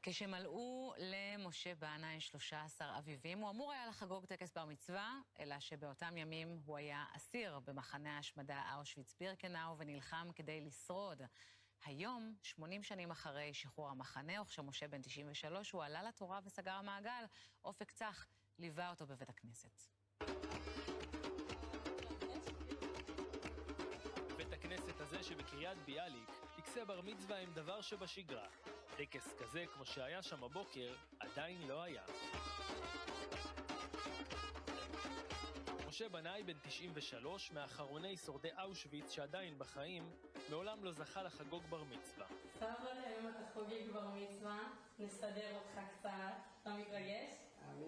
כשמלאו למשה בנאי 13 אביבים, הוא אמור היה לחגוג טקס בר מצווה, אלא שבאותם ימים הוא היה אסיר במחנה ההשמדה אושוויץ-בירקנאו ונלחם כדי לשרוד. היום, 80 שנים אחרי שחרור המחנה, וכשמשה בן 93, הוא עלה לתורה וסגר מעגל. אופק צח ליווה אותו בבית הכנסת. בית הכנסת הזה שבקריית ביאליק, טקסי בר מצווה הם דבר שבשגרה. טקס כזה, כמו שהיה שם הבוקר, עדיין לא היה. משה בנאי בן 93, מאחרוני שורדי אושוויץ שעדיין בחיים, מעולם לא זכה לחגוג בר מצווה. סבא, אם אתה חוגג בר מצווה, נסדר אותך קצת. אתה מתרגש? אני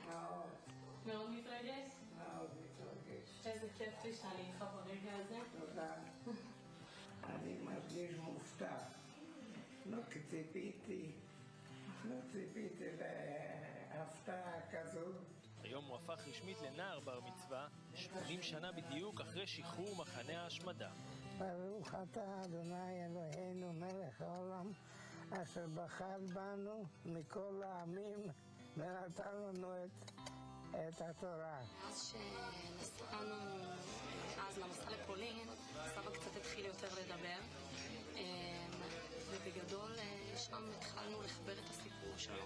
מאוד. מאוד מתרגש? מאוד מתרגש. איזה כיף לי שאני איתך ברגע הזה. תודה. אני מרגיש מופתע. לא ציפיתי להפתעה כזאת. היום הוא הפך רשמית לנער בר מצווה, 80 שנה בדיוק אחרי שחרור מחנה ההשמדה. ברוך אתה אדוני אלוהינו מלך העולם, אשר בחר בנו מכל העמים ונתן לנו את התורה. אז שנסענו למסע לפולין, סבא קצת התחיל יותר לדבר, ובגדול שם התחלנו לחבר את הסיפור שלו,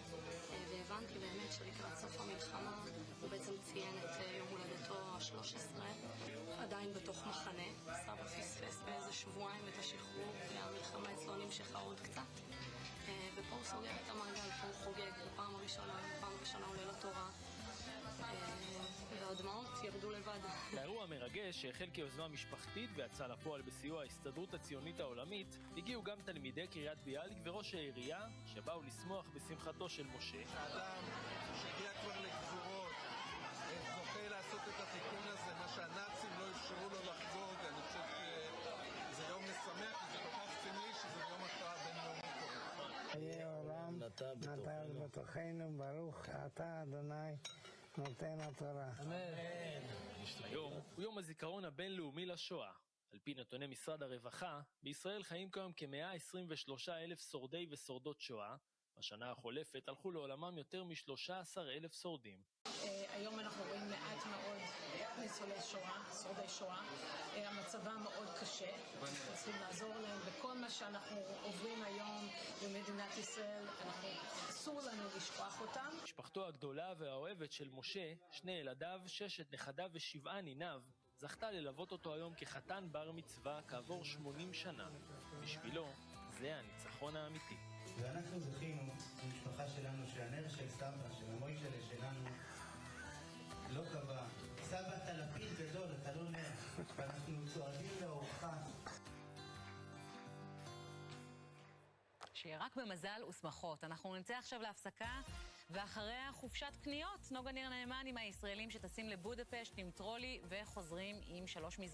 והבנתי באמת שלקראת סוף המלחמה הוא בעצם ציין את יום הולדתו ה-13, עדיין בתוך מחנה. סבא פספס באיזה שבועיים את השחרור, והמלחמה אצלו נמשכה עוד קצת, ופה הוא סוגר את המעגל, פה הוא חוגג בפעם הראשונה עולה לתורה, והדמעות ירדו לבד. האירוע המרגש שהחל כיוזמה משפחתית ויצא לפועל בסיוע ההסתדרות הציונית העולמית, הגיעו גם תלמידי קריית ביאליק וראש העירייה שבאו לשמוח בשמחתו של משה. האדם שהגיע כבר לגבורות זוכה לעשות את התיקון הזה, מה שהנאצים לא אפשרו לו לחגוג. אני חושב שזה יום משמח וזה כל כך סמלי שזה יום השואה הבינלאומי. חיי עולם נטל בתוכנו, ברוך אתה אדוני נותן התורה. היום הוא יום הזיכרון הבינלאומי לשואה. על פי נתוני משרד הרווחה, בישראל חיים כיום כ-123,000 שורדי ושורדות שואה. בשנה החולפת הלכו לעולמם יותר מ-13,000 שורדים. היום אנחנו רואים מעט מאוד ניצולי שואה, שורדי שואה. המצבם מאוד קשה. אנחנו צריכים לעזור להם בכל מה שאנחנו עוברים היום במדינת ישראל. אסור לנו לשכוח אותם. משפחתו הגדולה והאוהבת של משה, שני ילדיו, 6 נכדיו ו7 ניניו, זכתה ללוות אותו היום כחתן בר מצווה כעבור 80 שנה. בשבילו זה הניצחון האמיתי. ואנחנו זכינו במשפחה שלנו שהנר של סבא, של המוישלה שלנו, לא קבע. סבא, אתה לפיד גדול, אתה לא נר. ואנחנו צועדים לאורך. שיהיה רק במזל ושמחות. אנחנו נצא עכשיו להפסקה, ואחריה חופשת קניות. נוגה ניר נאמן עם הישראלים שטסים לבודפשט עם טרולי וחוזרים עם 3 מזוודות.